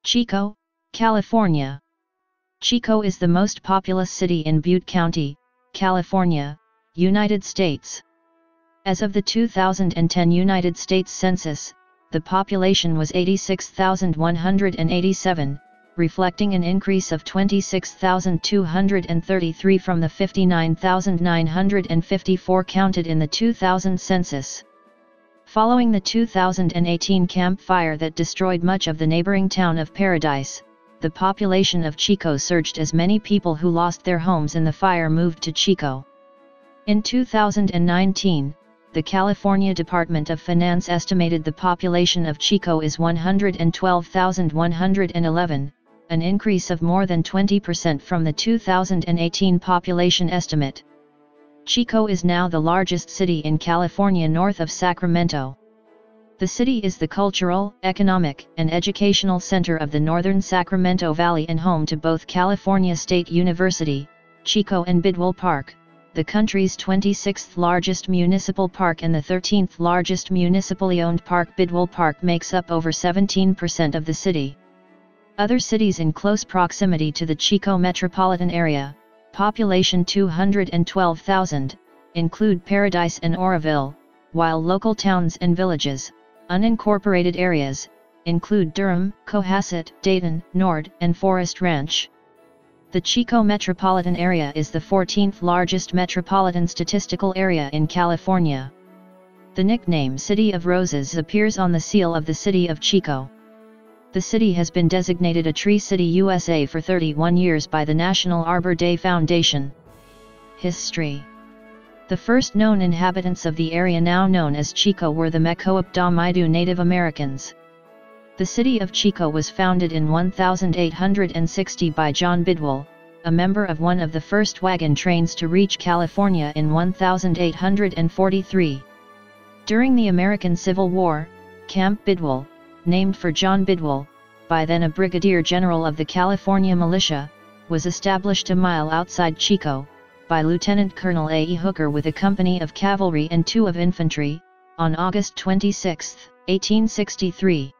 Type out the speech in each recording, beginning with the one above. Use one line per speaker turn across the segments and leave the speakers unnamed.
Chico, California. Chico is the most populous city in Butte County, California, United States. As of the 2010 United States Census, the population was 86,187, reflecting an increase of 26,233 from the 59,954 counted in the 2000 census. Following the 2018 Camp Fire that destroyed much of the neighboring town of Paradise, the population of Chico surged as many people who lost their homes in the fire moved to Chico. In 2019, the California Department of Finance estimated the population of Chico is 112,111, an increase of more than 20% from the 2018 population estimate. Chico is now the largest city in California north of Sacramento. The city is the cultural, economic, and educational center of the northern Sacramento Valley and home to both California State University, Chico and Bidwell Park, the country's 26th largest municipal park and the 13th largest municipally owned park. Bidwell Park makes up over 17% of the city. Other cities in close proximity to the Chico metropolitan area, population 212,000, include Paradise and Oroville, while local towns and villages, unincorporated areas, include Durham, Cohasset, Dayton, Nord, and Forest Ranch. The Chico metropolitan area is the 14th largest metropolitan statistical area in California. The nickname City of Roses appears on the seal of the city of Chico. The city has been designated a Tree City USA for 31 years by the National Arbor Day Foundation. History. The first known inhabitants of the area now known as Chico were the Mecoop-da-Maidu Native Americans. The city of Chico was founded in 1860 by John Bidwell, a member of one of the first wagon trains to reach California in 1843. During the American Civil War, Camp Bidwell, named for John Bidwell, by then a brigadier general of the California Militia, was established a mile outside Chico, by Lieutenant Colonel A. E. Hooker with a company of cavalry and 2 of infantry, on August 26, 1863.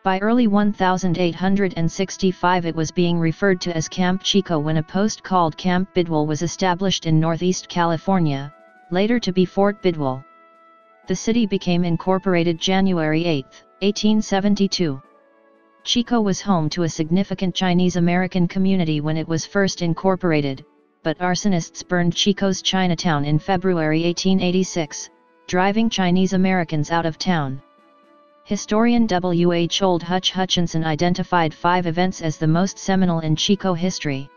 By early 1865 it was being referred to as Camp Chico when a post called Camp Bidwell was established in northeast California, later to be Fort Bidwell. The city became incorporated January 8, 1872. Chico was home to a significant Chinese American community when it was first incorporated, but arsonists burned Chico's Chinatown in February 1886, driving Chinese Americans out of town. Historian W. H. Old Hutch Hutchinson identified 5 events as the most seminal in Chico history.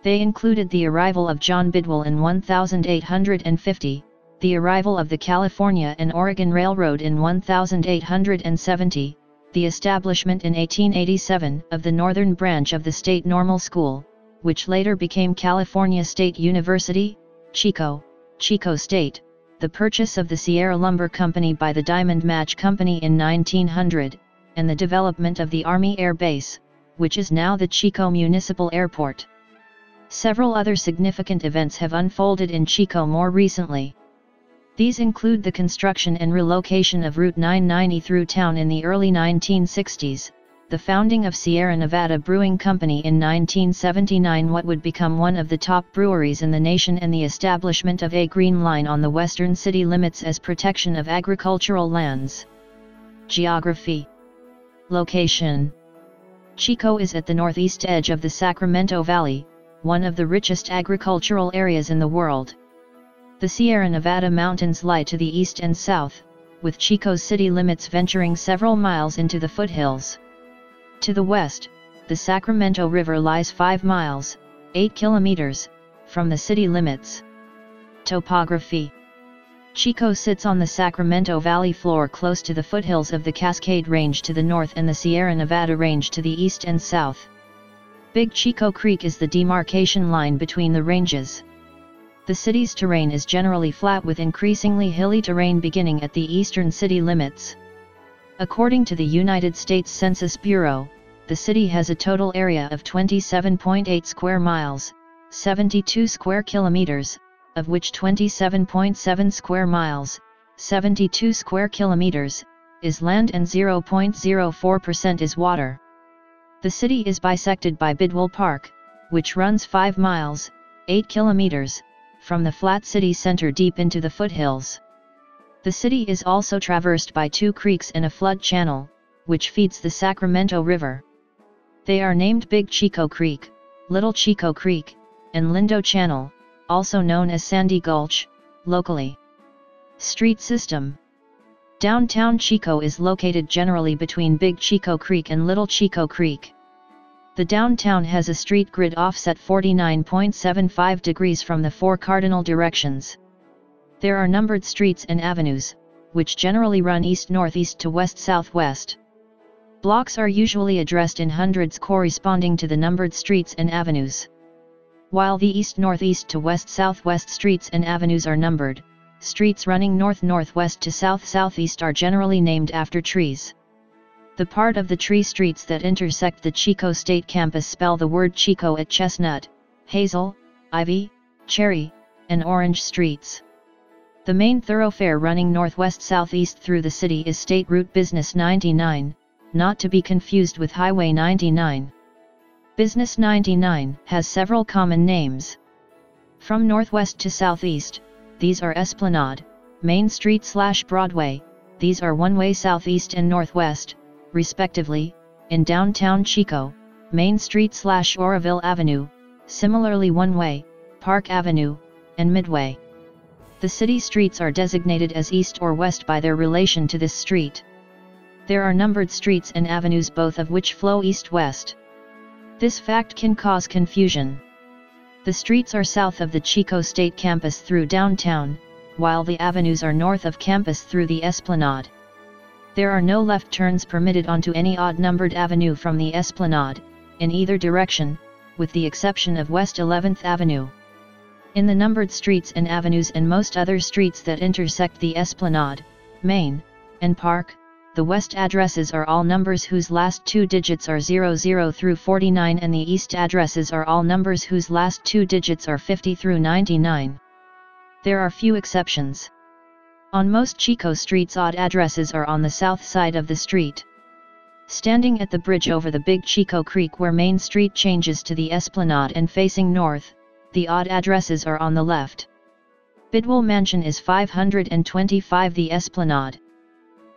They included the arrival of John Bidwell in 1850, the arrival of the California and Oregon Railroad in 1870, the establishment in 1887 of the northern branch of the State Normal School, which later became California State University, Chico, Chico State, the purchase of the Sierra Lumber Company by the Diamond Match Company in 1900, and the development of the Army Air Base, which is now the Chico Municipal Airport. Several other significant events have unfolded in Chico more recently. These include the construction and relocation of Route 990 through town in the early 1960s, the founding of Sierra Nevada Brewing Company in 1979, what would become one of the top breweries in the nation, and the establishment of a green line on the western city limits as protection of agricultural lands. Geography. Location. Chico is at the northeast edge of the Sacramento Valley, one of the richest agricultural areas in the world. The Sierra Nevada mountains lie to the east and south, with Chico's city limits venturing several miles into the foothills. To the west, the Sacramento River lies 5 miles, 8 kilometers, from the city limits. Topography. Chico sits on the Sacramento Valley floor close to the foothills of the Cascade Range to the north and the Sierra Nevada Range to the east and south. Big Chico Creek is the demarcation line between the ranges. The city's terrain is generally flat with increasingly hilly terrain beginning at the eastern city limits. According to the United States Census Bureau, the city has a total area of 27.8 square miles, 72 square kilometers, of which 27.7 square miles, 72 square kilometers, is land and 0.04% is water. The city is bisected by Bidwell Park, which runs 5 miles, 8 kilometers, from the flat city center deep into the foothills. The city is also traversed by 2 creeks and a flood channel, which feeds the Sacramento River. They are named Big Chico Creek, Little Chico Creek, and Lindo Channel, also known as Sandy Gulch, locally. Street system. Downtown Chico is located generally between Big Chico Creek and Little Chico Creek. The downtown has a street grid offset 49.75 degrees from the 4 cardinal directions. There are numbered streets and avenues, which generally run east-northeast to west-southwest. Blocks are usually addressed in hundreds corresponding to the numbered streets and avenues. While the east-northeast to west-southwest streets and avenues are numbered, streets running north-northwest to south-southeast are generally named after trees. The part of the tree streets that intersect the Chico State Campus spell the word Chico at Chestnut, Hazel, Ivy, Cherry, and Orange streets. The main thoroughfare running northwest-southeast through the city is State Route Business 99, not to be confused with Highway 99. Business 99 has several common names. From northwest to southeast, these are Esplanade, Main Street/Broadway, these are one-way southeast and northwest, respectively, in downtown Chico, Main Street/Oroville Avenue, similarly one-way, Park Avenue, and Midway. The city streets are designated as east or west by their relation to this street. There are numbered streets and avenues both of which flow east-west. This fact can cause confusion. The streets are south of the Chico State Campus through downtown, while the avenues are north of campus through the Esplanade. There are no left turns permitted onto any odd-numbered avenue from the Esplanade, in either direction, with the exception of West 11th Avenue. In the numbered streets and avenues and most other streets that intersect the Esplanade, Main, and Park, the west addresses are all numbers whose last 2 digits are 00 through 49 and the east addresses are all numbers whose last 2 digits are 50 through 99. There are few exceptions. On most Chico streets odd addresses are on the south side of the street. Standing at the bridge over the Big Chico Creek where Main Street changes to the Esplanade and facing north, the odd addresses are on the left. Bidwell Mansion is 525 the Esplanade.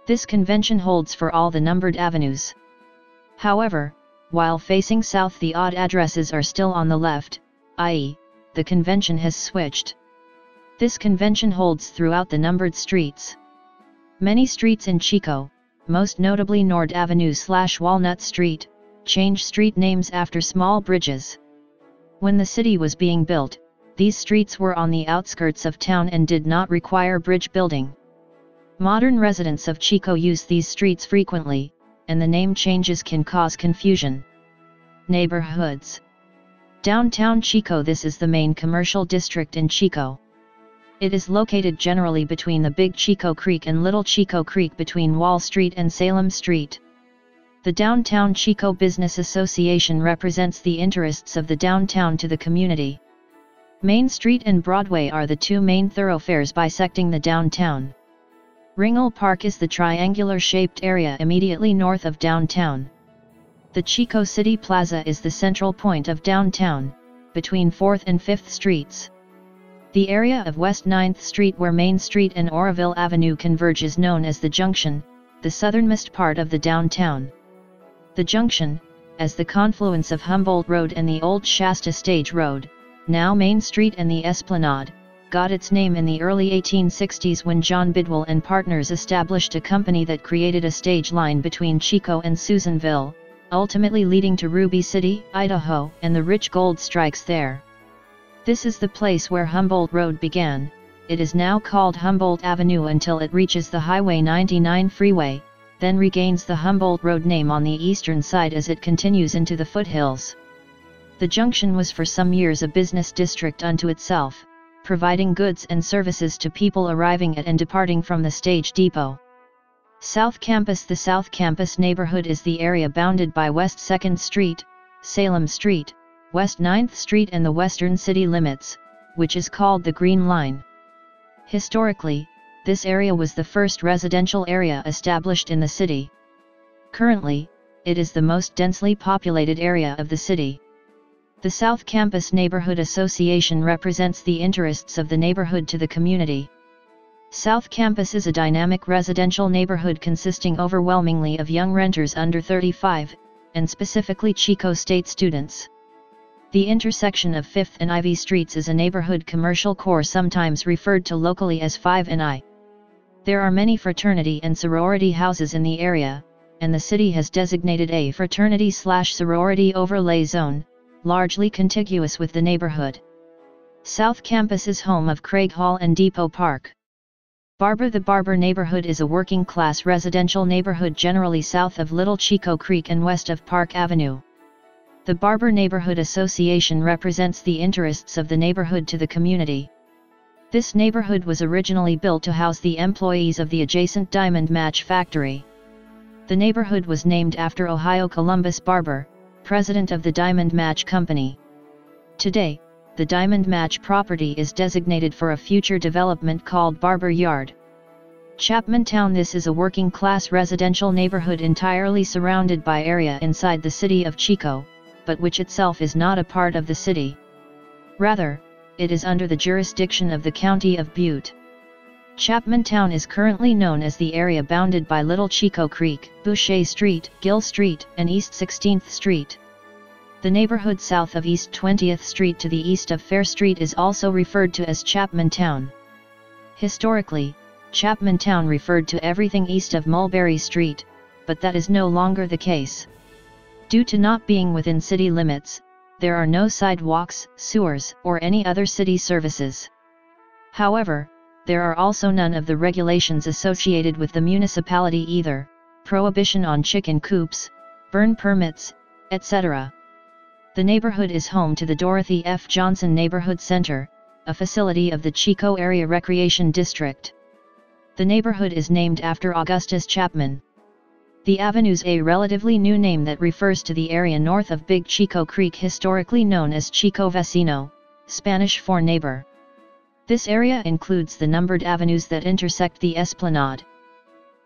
This convention holds for all the numbered avenues. However, while facing south the odd addresses are still on the left, i.e., the convention has switched. This convention holds throughout the numbered streets. Many streets in Chico, most notably Nord Avenue/Walnut Street, change street names after small bridges. When the city was being built, these streets were on the outskirts of town and did not require bridge building. Modern residents of Chico use these streets frequently, and the name changes can cause confusion. Neighborhoods. Downtown Chico. This is the main commercial district in Chico. It is located generally between the Big Chico Creek and Little Chico Creek between Wall Street and Salem Street. The Downtown Chico Business Association represents the interests of the downtown to the community. Main Street and Broadway are the 2 main thoroughfares bisecting the downtown. Ringel Park is the triangular-shaped area immediately north of downtown. The Chico City Plaza is the central point of downtown, between 4th and 5th Streets. The area of West 9th Street where Main Street and Oroville Avenue converge is known as the Junction, the southernmost part of the downtown. The Junction, as the confluence of Humboldt Road and the old Shasta Stage Road, now Main Street and the Esplanade, got its name in the early 1860s when John Bidwell and partners established a company that created a stage line between Chico and Susanville, ultimately leading to Ruby City, Idaho, and the rich gold strikes there. This is the place where Humboldt Road began. It is now called Humboldt Avenue until it reaches the Highway 99 freeway, then regains the Humboldt Road name on the eastern side as it continues into the foothills. The Junction was for some years a business district unto itself, providing goods and services to people arriving at and departing from the stage depot. South Campus. The South Campus neighborhood is the area bounded by West 2nd Street, Salem Street, West 9th Street and the western city limits, which is called the Green Line. Historically, this area was the first residential area established in the city. Currently, it is the most densely populated area of the city. The South Campus Neighborhood Association represents the interests of the neighborhood to the community. South Campus is a dynamic residential neighborhood consisting overwhelmingly of young renters under 35, and specifically Chico State students. The intersection of 5th and Ivy Streets is a neighborhood commercial core sometimes referred to locally as 5 and I. There are many fraternity and sorority houses in the area, and the city has designated a fraternity/sorority overlay zone, largely contiguous with the neighborhood. South Campus is home of Craig Hall and Depot Park. Barber. The Barber neighborhood is a working-class residential neighborhood generally south of Little Chico Creek and west of Park Avenue. The Barber Neighborhood Association represents the interests of the neighborhood to the community. This neighborhood was originally built to house the employees of the adjacent Diamond Match factory. The neighborhood was named after Ohio Columbus Barber, president of the Diamond Match Company. Today, the Diamond Match property is designated for a future development called Barber Yard. Chapmantown. This is a working-class residential neighborhood entirely surrounded by area inside the city of Chico, but which itself is not a part of the city. Rather, it is under the jurisdiction of the County of Butte. Chapmantown is currently known as the area bounded by Little Chico Creek, Boucher Street, Gill Street, and East 16th Street. The neighborhood south of East 20th Street to the east of Fair Street is also referred to as Chapmantown. Historically, Chapmantown referred to everything east of Mulberry Street, but that is no longer the case. Due to not being within city limits, there are no sidewalks, sewers, or any other city services. However, there are also none of the regulations associated with the municipality either, prohibition on chicken coops, burn permits, etc. The neighborhood is home to the Dorothy F. Johnson Neighborhood Center, a facility of the Chico Area Recreation District. The neighborhood is named after Augustus Chapman. The avenue's a relatively new name that refers to the area north of Big Chico Creek, historically known as Chico Vecino, Spanish for neighbor. This area includes the numbered avenues that intersect the Esplanade.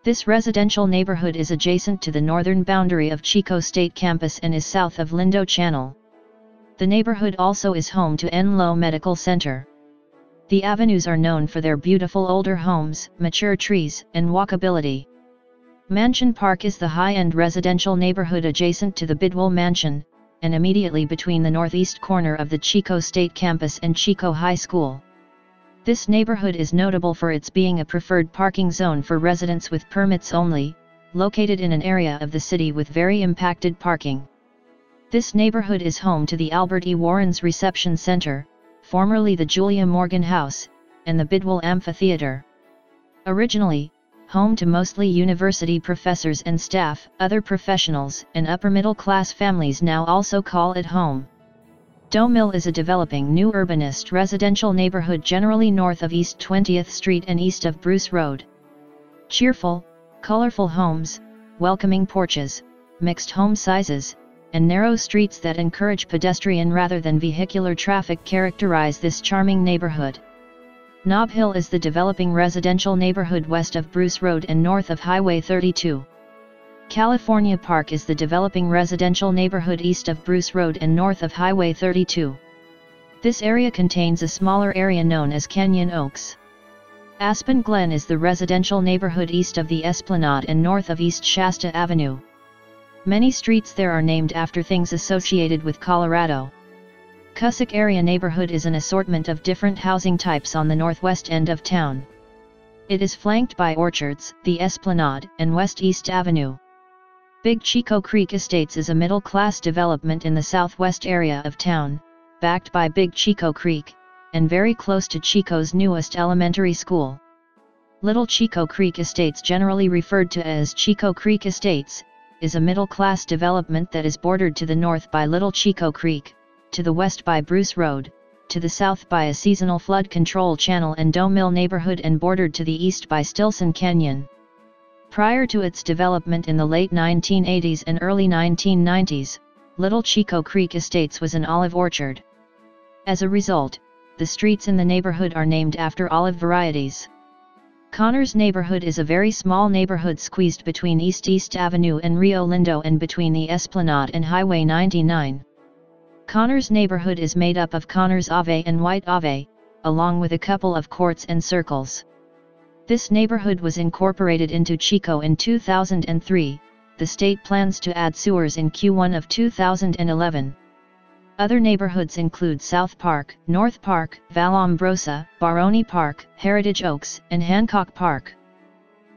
This residential neighborhood is adjacent to the northern boundary of Chico State Campus and is south of Lindo Channel. The neighborhood also is home to Enloe Medical Center. The avenues are known for their beautiful older homes, mature trees, and walkability. Mansion Park is the high-end residential neighborhood adjacent to the Bidwell Mansion, and immediately between the northeast corner of the Chico State Campus and Chico High School. This neighborhood is notable for its being a preferred parking zone for residents with permits only, located in an area of the city with very impacted parking. This neighborhood is home to the Albert E. Warrens Reception Center, formerly the Julia Morgan House, and the Bidwell Amphitheater. Originally, home to mostly university professors and staff, other professionals and upper-middle-class families now also call it home. Doe Mill is a developing new urbanist residential neighborhood generally north of East 20th Street and east of Bruce Road. Cheerful, colorful homes, welcoming porches, mixed home sizes, and narrow streets that encourage pedestrian rather than vehicular traffic characterize this charming neighborhood. Nob Hill is the developing residential neighborhood west of Bruce Road and north of Highway 32. California Park is the developing residential neighborhood east of Bruce Road and north of Highway 32. This area contains a smaller area known as Canyon Oaks. Aspen Glen is the residential neighborhood east of the Esplanade and north of East Shasta Avenue. Many streets there are named after things associated with Colorado. Cussack Area Neighborhood is an assortment of different housing types on the northwest end of town. It is flanked by orchards, the Esplanade, and West East Avenue. Big Chico Creek Estates is a middle-class development in the southwest area of town, backed by Big Chico Creek, and very close to Chico's newest elementary school. Little Chico Creek Estates, generally referred to as Chico Creek Estates, is a middle-class development that is bordered to the north by Little Chico Creek, to the west by Bruce Road, to the south by a seasonal flood control channel and Doe Mill neighborhood, and bordered to the east by Stilson Canyon. Prior to its development in the late 1980s and early 1990s, Little Chico Creek Estates was an olive orchard. As a result, the streets in the neighborhood are named after olive varieties. Connors neighborhood is a very small neighborhood squeezed between East Avenue and Rio Lindo and between the Esplanade and Highway 99. Connors neighborhood is made up of Connors Ave and White Ave, along with a couple of courts and circles. This neighborhood was incorporated into Chico in 2003. The state plans to add sewers in Q1 of 2011. Other neighborhoods include South Park, North Park, Vallombrosa, Baroni Park, Heritage Oaks, and Hancock Park.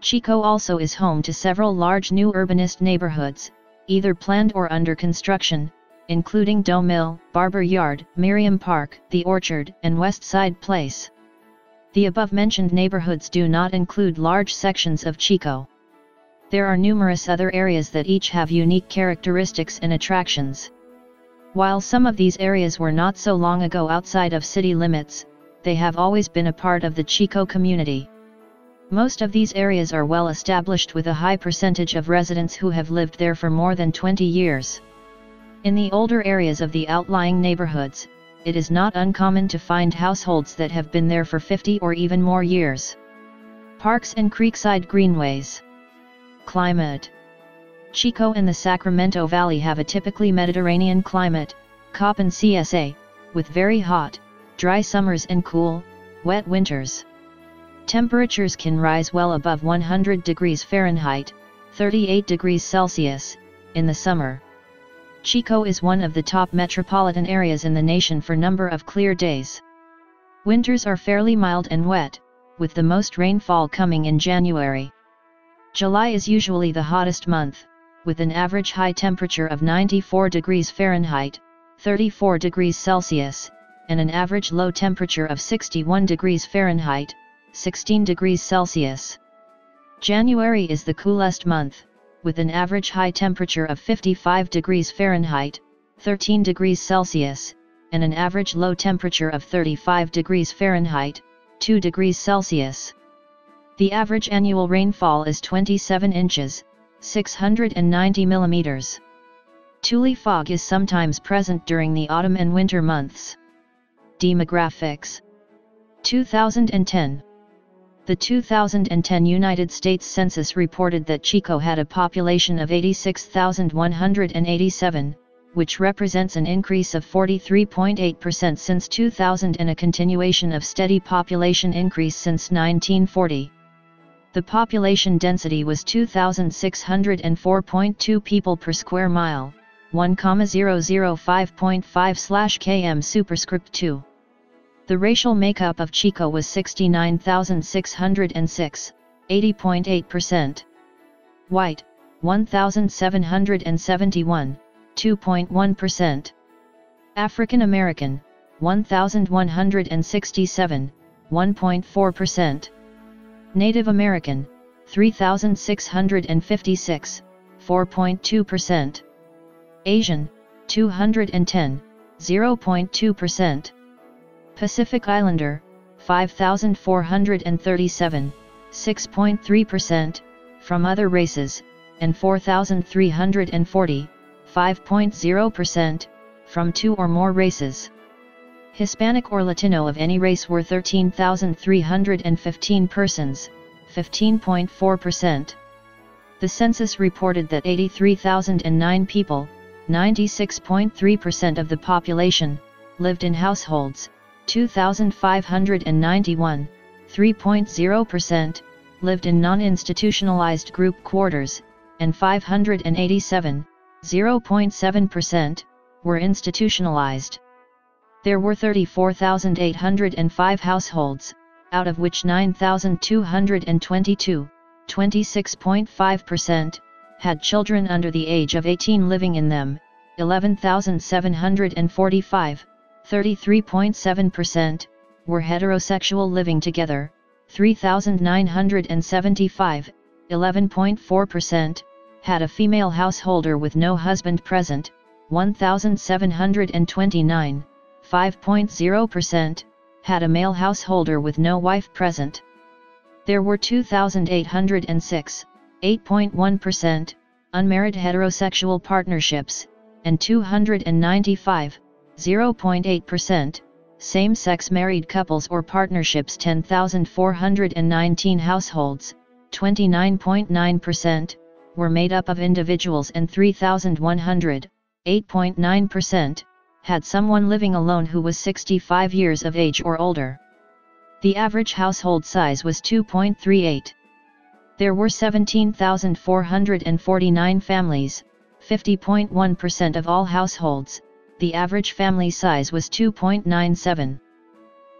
Chico also is home to several large new urbanist neighborhoods, either planned or under construction, including Doe Mill, Barber Yard, Miriam Park, The Orchard, and West Side Place. The above-mentioned neighborhoods do not include large sections of Chico. There are numerous other areas that each have unique characteristics and attractions. While some of these areas were not so long ago outside of city limits, they have always been a part of the Chico community. Most of these areas are well established with a high percentage of residents who have lived there for more than 20 years. In the older areas of the outlying neighborhoods, it is not uncommon to find households that have been there for 50 or even more years. Parks and creekside greenways. Climate. Chico and the Sacramento Valley have a typically Mediterranean climate, Köppen CSA, with very hot, dry summers and cool, wet winters. Temperatures can rise well above 100 degrees Fahrenheit, 38 degrees Celsius, in the summer. Chico is one of the top metropolitan areas in the nation for number of clear days. Winters are fairly mild and wet, with the most rainfall coming in January. July is usually the hottest month, with an average high temperature of 94 degrees Fahrenheit, 34 degrees Celsius, and an average low temperature of 61 degrees Fahrenheit, 16 degrees Celsius. January is the coolest month, with an average high temperature of 55 degrees Fahrenheit, 13 degrees Celsius, and an average low temperature of 35 degrees Fahrenheit, 2 degrees Celsius. The average annual rainfall is 27 inches, 690 millimeters. Tule fog is sometimes present during the autumn and winter months. Demographics. 2010. The 2010 United States Census reported that Chico had a population of 86,187, which represents an increase of 43.8% since 2000 and a continuation of steady population increase since 1940. The population density was 2,604.2 people per square mile, 1,005.5/km superscript 2. The racial makeup of Chico was 69,606, 80.8%. White, 1,771, 2.1%. African American, 1,167, 1.4%. Native American, 3,656, 4.2%. Asian, 210, 0.2%. Pacific Islander, 5,437, 6.3%, from other races, and 4,340, 5.0%, from two or more races. Hispanic or Latino of any race were 13,315 persons, 15.4%. The census reported that 83,009 people, 96.3% of the population, lived in households, 2,591, 3.0%, lived in non-institutionalized group quarters, and 587, 0.7%, were institutionalized. There were 34,805 households, out of which 9,222, 26.5%, had children under the age of 18 living in them, 11,745, 33.7%, were heterosexual living together, 3,975, 11.4%, had a female householder with no husband present, 1,729, 5.0%, had a male householder with no wife present. There were 2,806, 8.1%, unmarried heterosexual partnerships, and 295, 0.8%, same-sex married couples or partnerships 10,419 households, 29.9%, were made up of individuals and 3,100, 8.9%, had someone living alone who was 65 years of age or older. The average household size was 2.38. There were 17,449 families, 50.1% of all households. The average family size was 2.97.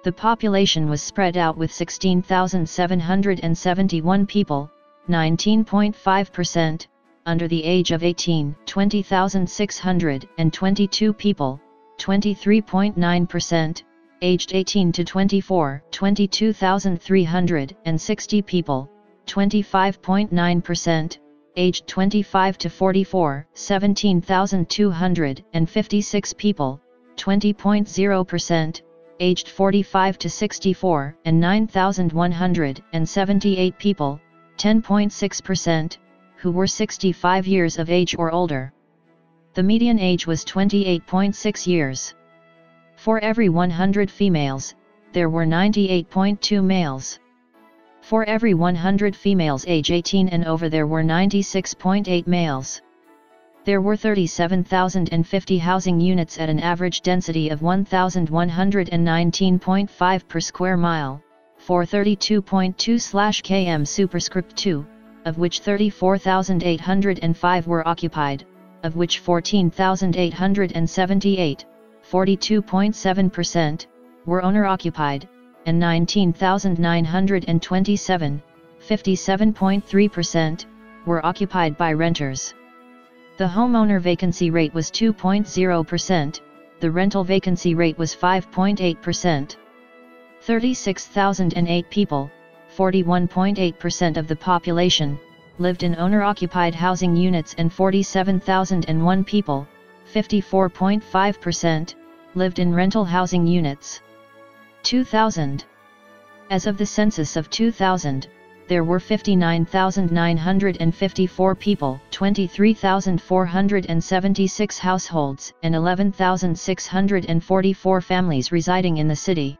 The population was spread out with 16,771 people, 19.5%, under the age of 18, 20,622 people, 23.9%, aged 18 to 24, 22,360 people, 25.9%, aged 25 to 44, 17,256 people, 20.0%, aged 45 to 64, and 9,178 people, 10.6%, who were 65 years of age or older. The median age was 28.6 years. For every 100 females, there were 98.2 males. For every 100 females age 18 and over there were 96.8 males. There were 37,050 housing units at an average density of 1,119.5 per square mile, for 32.2/km superscript 2, of which 34,805 were occupied, of which 14,878, 42.7%, were owner-occupied, and 19,927, 57.3%, were occupied by renters. The homeowner vacancy rate was 2.0%, the rental vacancy rate was 5.8%. 36,008 people, 41.8% of the population, lived in owner-occupied housing units and 47,001 people, 54.5%, lived in rental housing units. 2000. As of the census of 2000, there were 59,954 people, 23,476 households, and 11,644 families residing in the city.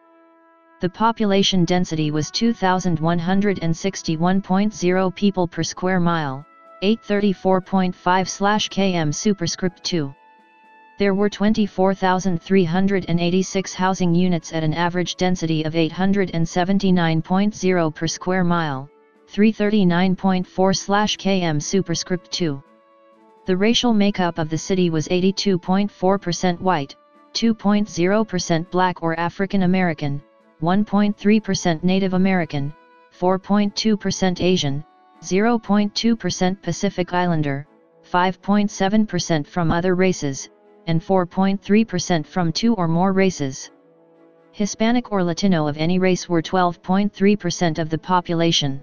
The population density was 2,161.0 people per square mile, 834.5/km superscript 2. There were 24,386 housing units at an average density of 879.0 per square mile, 339.4/km superscript 2. The racial makeup of the city was 82.4% white, 2.0% black or African American, 1.3% Native American, 4.2% Asian, 0.2% Pacific Islander, 5.7% from other races, and 4.3% from two or more races. Hispanic or Latino of any race were 12.3% of the population.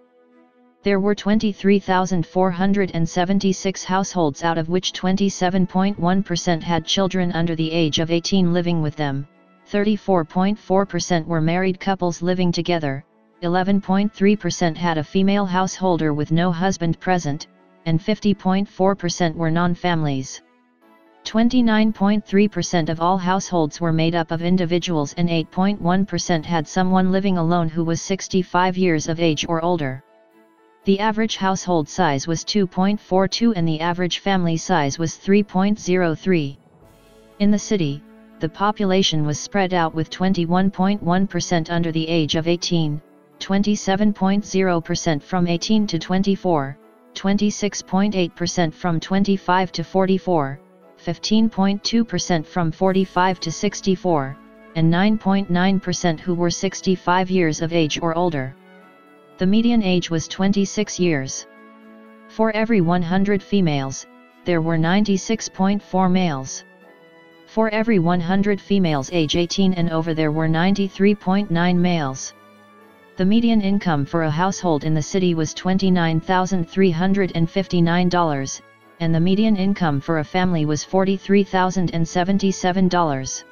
There were 23,476 households, out of which 27.1% had children under the age of 18 living with them, 34.4% were married couples living together, 11.3% had a female householder with no husband present, and 50.4% were non-families. 29.3% of all households were made up of individuals and 8.1% had someone living alone who was 65 years of age or older. The average household size was 2.42 and the average family size was 3.03. In the city, the population was spread out with 21.1% under the age of 18, 27.0% from 18 to 24, 26.8% from 25 to 44, 15.2% from 45 to 64, and 9.9% who were 65 years of age or older. The median age was 26 years. For every 100 females, there were 96.4 males. For every 100 females age 18 and over there were 93.9 males. The median income for a household in the city was $29,359, and the median income for a family was $43,077.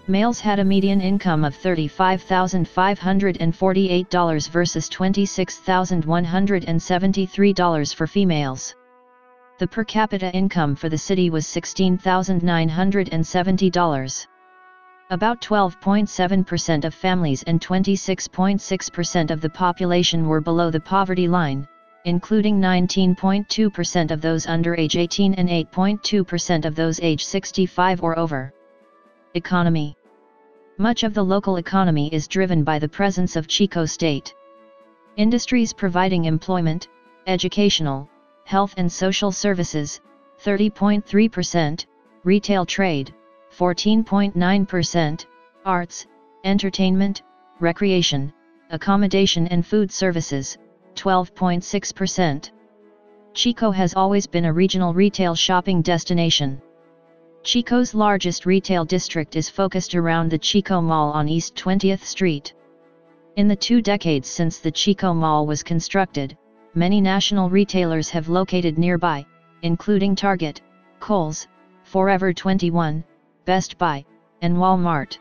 Males had a median income of $35,548 versus $26,173 for females. The per capita income for the city was $16,970. About 12.7% of families and 26.6% of the population were below the poverty line, including 19.2% of those under age 18 and 8.2% of those age 65 or over. Economy. Much of the local economy is driven by the presence of Chico State. Industries providing employment, educational, health and social services, 30.3%, retail trade, 14.9%, arts, entertainment, recreation, accommodation and food services, 12.6%. Chico has always been a regional retail shopping destination. Chico's largest retail district is focused around the Chico Mall on East 20th Street. In the 2 decades since the Chico Mall was constructed, many national retailers have located nearby, including Target, Kohl's, Forever 21, Best Buy, and Walmart.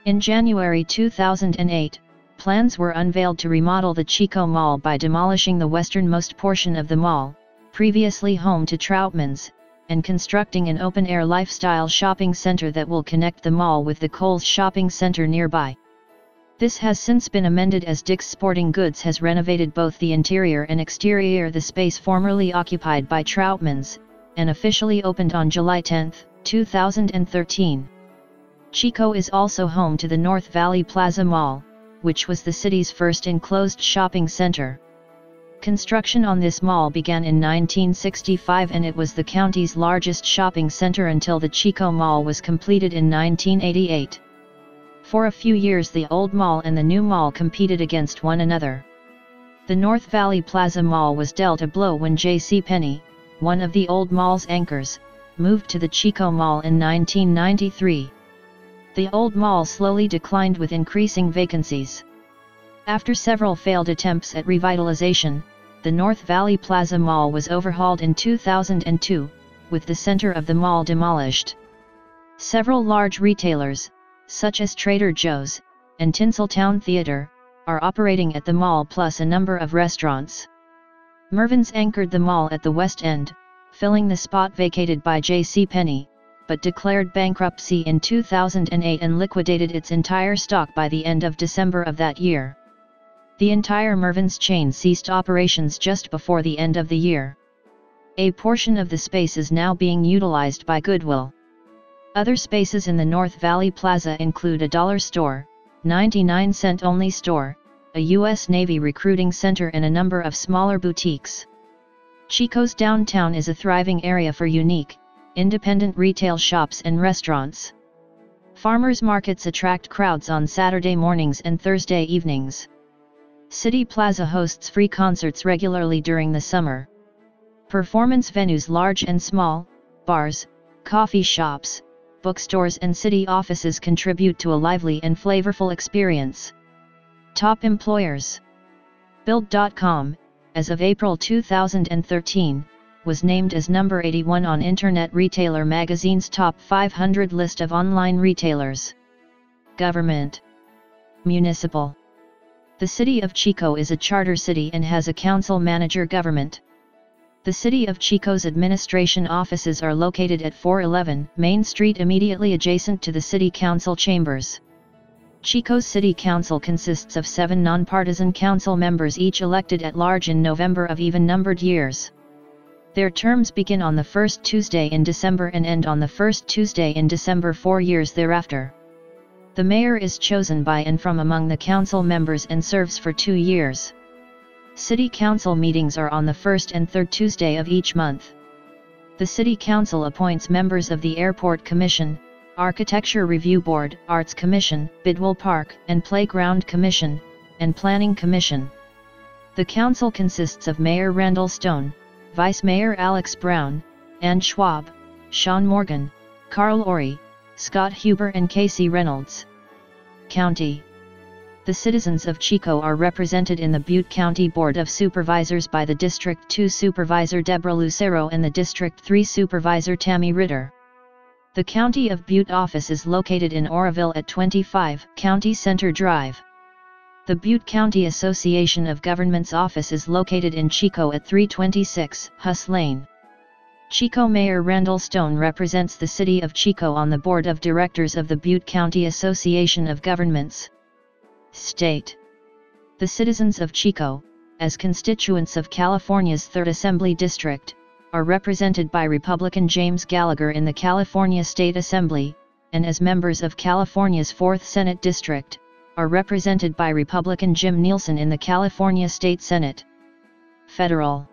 In January 2008, plans were unveiled to remodel the Chico Mall by demolishing the westernmost portion of the mall, previously home to Troutman's, and constructing an open-air lifestyle shopping center that will connect the mall with the Kohl's shopping center nearby. This has since been amended as Dick's Sporting Goods has renovated both the interior and exterior of the space formerly occupied by Troutman's, and officially opened on July 10, 2013. Chico is also home to the North Valley Plaza Mall, which was the city's first enclosed shopping center. Construction on this mall began in 1965 and it was the county's largest shopping center until the Chico Mall was completed in 1988. For a few years the old mall and the new mall competed against one another. The North Valley Plaza Mall was dealt a blow when JCPenney, one of the old mall's anchors, moved to the Chico Mall in 1993. The old mall slowly declined with increasing vacancies. After several failed attempts at revitalization, the North Valley Plaza Mall was overhauled in 2002, with the center of the mall demolished. Several large retailers, such as Trader Joe's, and Tinseltown Theater, are operating at the mall plus a number of restaurants. Mervyn's anchored the mall at the West End, filling the spot vacated by JCPenney, but declared bankruptcy in 2008 and liquidated its entire stock by the end of December of that year. The entire Mervyn's chain ceased operations just before the end of the year. A portion of the space is now being utilized by Goodwill. Other spaces in the North Valley Plaza include a dollar store, 99-cent only store, a U.S. Navy recruiting center and a number of smaller boutiques. Chico's downtown is a thriving area for unique, independent retail shops and restaurants. Farmers markets attract crowds on Saturday mornings and Thursday evenings. City Plaza hosts free concerts regularly during the summer. Performance venues large and small, bars, coffee shops, bookstores and city offices contribute to a lively and flavorful experience. Top employers. Build.com, as of April 2013, was named as number 81 on Internet Retailer Magazine's Top 500 list of online retailers. Government. Municipal. The City of Chico is a charter city and has a council-manager government. The City of Chico's administration offices are located at 411 Main Street immediately adjacent to the City Council chambers. Chico's City Council consists of 7 nonpartisan council members each elected at large in November of even-numbered years. Their terms begin on the first Tuesday in December and end on the first Tuesday in December 4 years thereafter. The mayor is chosen by and from among the council members and serves for 2 years. City Council meetings are on the first and third Tuesday of each month. The City Council appoints members of the Airport Commission, Architecture Review Board, Arts Commission, Bidwell Park and Playground Commission, and Planning Commission. The council consists of Mayor Randall Stone, Vice Mayor Alex Brown, Ann Schwab, Sean Morgan, Carl Ori, Scott Huber and Casey Reynolds. County. The citizens of Chico are represented in the Butte County Board of Supervisors by the District 2 Supervisor Deborah Lucero and the District 3 Supervisor Tammy Ritter. The County of Butte office is located in Oroville at 25 County Center Drive. The Butte County Association of Governments office is located in Chico at 326 Huss Lane. Chico Mayor Randall Stone represents the city of Chico on the board of directors of the Butte County Association of Governments. State. The citizens of Chico, as constituents of California's 3rd Assembly District, are represented by Republican James Gallagher in the California State Assembly, and as members of California's 4th Senate District, are represented by Republican Jim Nielsen in the California State Senate. Federal.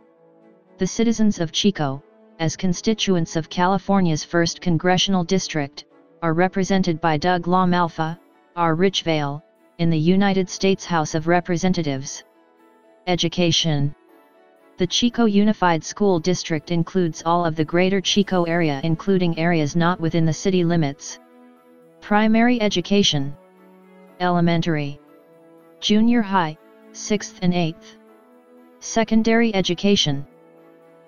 The citizens of Chico, as constituents of California's 1st Congressional District, are represented by Doug LaMalfa, R. Richvale, in the United States House of Representatives. Education. The Chico Unified School District includes all of the greater Chico area including areas not within the city limits. Primary education. Elementary. Junior high, 6th and 8th. Secondary education.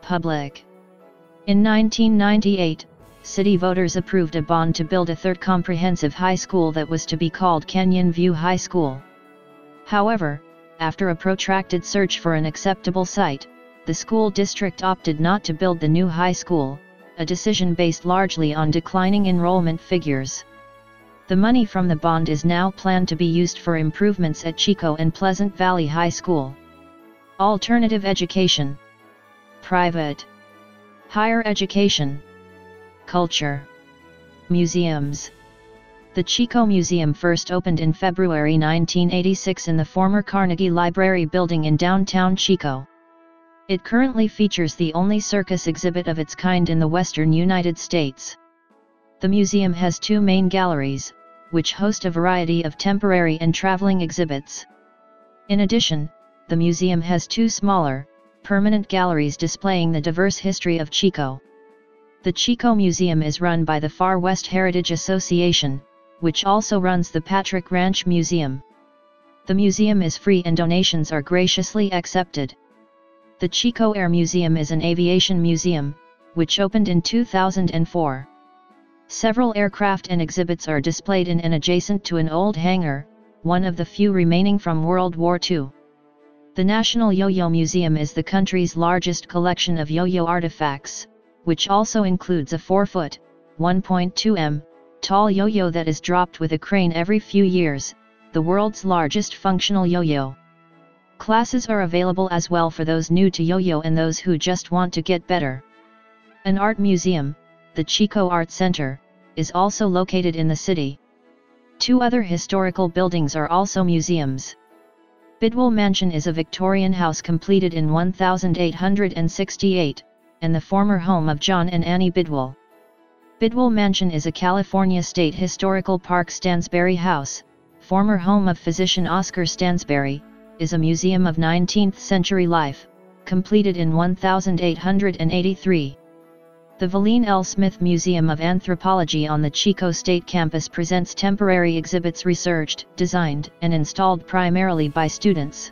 Public. In 1998, city voters approved a bond to build a 3rd comprehensive high school that was to be called Canyon View High School. However, after a protracted search for an acceptable site, the school district opted not to build the new high school, a decision based largely on declining enrollment figures. The money from the bond is now planned to be used for improvements at Chico and Pleasant Valley High School. Alternative education. Private. Higher education. Culture. Museums. The Chico Museum first opened in February 1986 in the former Carnegie Library building in downtown Chico. It currently features the only circus exhibit of its kind in the western United States. The museum has 2 main galleries, which host a variety of temporary and traveling exhibits. In addition, the museum has 2 smaller, permanent galleries displaying the diverse history of Chico. The Chico Museum is run by the Far West Heritage Association, which also runs the Patrick Ranch Museum. The museum is free and donations are graciously accepted. The Chico Air Museum is an aviation museum, which opened in 2004. Several aircraft and exhibits are displayed in and adjacent to an old hangar, one of the few remaining from World War II. The National Yo-Yo Museum is the country's largest collection of yo-yo artifacts, which also includes a 4-foot, 1.2 m, tall yo-yo that is dropped with a crane every few years, the world's largest functional yo-yo. Classes are available as well for those new to yo-yo and those who just want to get better. An art museum, the Chico Art Center, is also located in the city. 2 other historical buildings are also museums. Bidwell Mansion is a Victorian house completed in 1868, and the former home of John and Annie Bidwell. Bidwell Mansion is a California State Historical Park. Stansbury House, former home of physician Oscar Stansbury, is a museum of 19th-century life, completed in 1883. The Valine L. Smith Museum of Anthropology on the Chico State Campus presents temporary exhibits researched, designed, and installed primarily by students.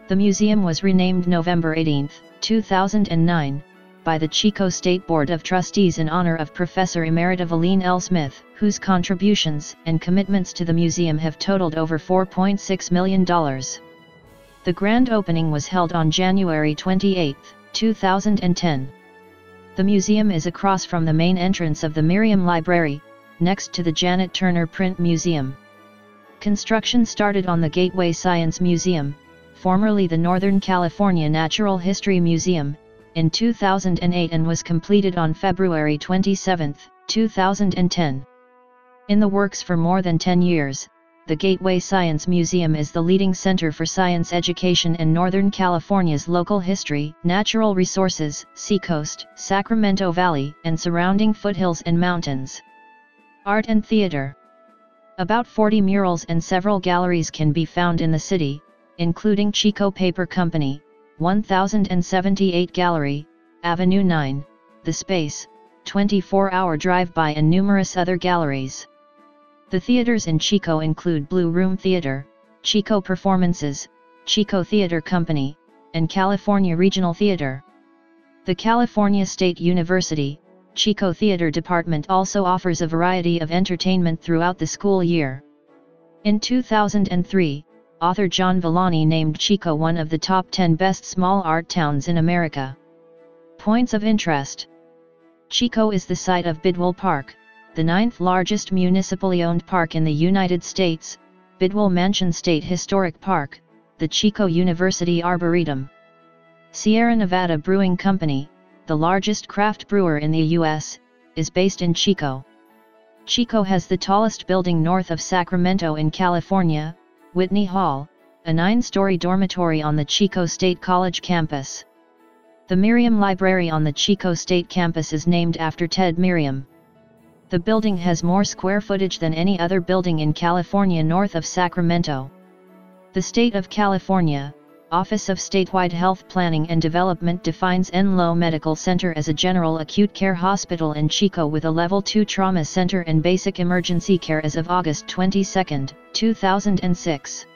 The museum was renamed November 18, 2009, by the Chico State Board of Trustees in honor of Professor Emerita Valine L. Smith, whose contributions and commitments to the museum have totaled over $4.6 million. The grand opening was held on January 28, 2010. The museum is across from the main entrance of the Miriam Library, next to the Janet Turner Print Museum. Construction started on the Gateway Science Museum, formerly the Northern California Natural History Museum, in 2008 and was completed on February 27, 2010. In the works for more than 10 years, the Gateway Science Museum is the leading center for science education in Northern California's local history, natural resources, seacoast, Sacramento Valley, and surrounding foothills and mountains. Art and theater. About 40 murals and several galleries can be found in the city, including Chico Paper Company, 1078 Gallery, Avenue 9, The Space, 24-hour drive-by and numerous other galleries. The theaters in Chico include Blue Room Theater, Chico Performances, Chico Theater Company, and California Regional Theater. The California State University, Chico Theater Department also offers a variety of entertainment throughout the school year. In 2003, author John Villani named Chico one of the top 10 best small art towns in America. Points of interest. Chico is the site of Bidwell Park, the 9th largest municipally owned park in the United States, Bidwell Mansion State Historic Park, the Chico University Arboretum. Sierra Nevada Brewing Company, the largest craft brewer in the U.S., is based in Chico. Chico has the tallest building north of Sacramento in California, Whitney Hall, a 9-story dormitory on the Chico State College campus. The Merriam Library on the Chico State campus is named after Ted Merriam. The building has more square footage than any other building in California north of Sacramento. The State of California, Office of Statewide Health Planning and Development defines Enloe Medical Center as a general acute care hospital in Chico with a Level 2 trauma center and basic emergency care as of August 22, 2006.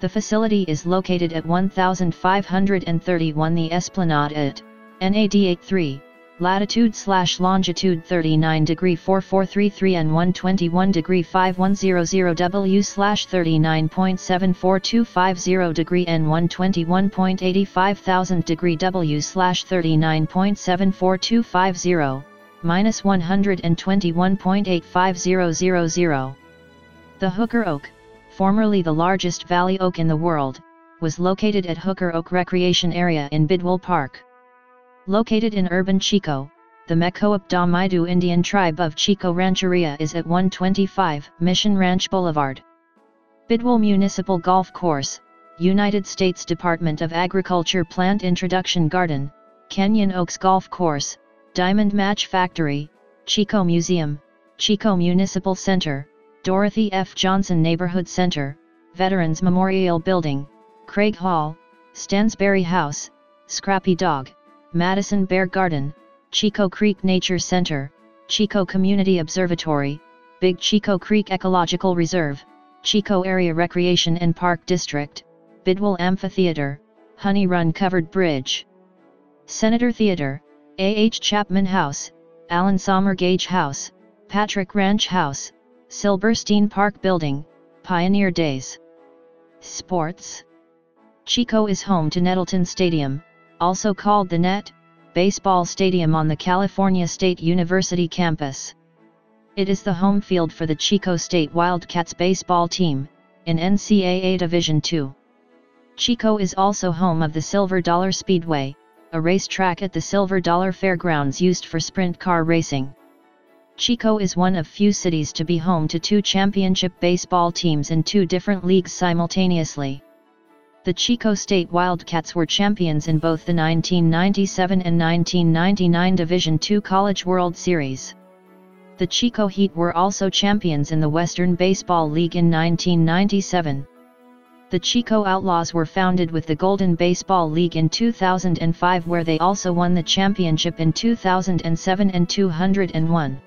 The facility is located at 1531 The Esplanade at NAD 83, latitude/longitude 39°4433 and 121°5100 W/39.74250° and 121.85000° W/39.74250, -121.85000. The Hooker Oak, formerly the largest valley oak in the world, was located at Hooker Oak Recreation Area in Bidwell Park. Located in urban Chico, the Mecoop-Damidu Indian tribe of Chico Rancheria is at 125 Mission Ranch Boulevard. Bidwell Municipal Golf Course, United States Department of Agriculture Plant Introduction Garden, Canyon Oaks Golf Course, Diamond Match Factory, Chico Museum, Chico Municipal Center, Dorothy F. Johnson Neighborhood Center, Veterans Memorial Building, Craig Hall, Stansberry House, Scrappy Dog, Madison Bear Garden, Chico Creek Nature Center, Chico Community Observatory, Big Chico Creek Ecological Reserve, Chico Area Recreation and Park District, Bidwell Amphitheater, Honey Run Covered Bridge, Senator Theater, A.H. Chapman House, Allen Sommer Gage House, Patrick Ranch House, Silberstein Park Building, Pioneer Days. Sports. Chico is home to Nettleton Stadium, also called the Net, baseball stadium on the California State University campus. It is the home field for the Chico State Wildcats baseball team, in NCAA Division II. Chico is also home of the Silver Dollar Speedway, a racetrack at the Silver Dollar Fairgrounds used for sprint car racing. Chico is one of few cities to be home to 2 championship baseball teams in 2 different leagues simultaneously. The Chico State Wildcats were champions in both the 1997 and 1999 Division II College World Series. The Chico Heat were also champions in the Western Baseball League in 1997. The Chico Outlaws were founded with the Golden Baseball League in 2005, where they also won the championship in 2007 and 2001.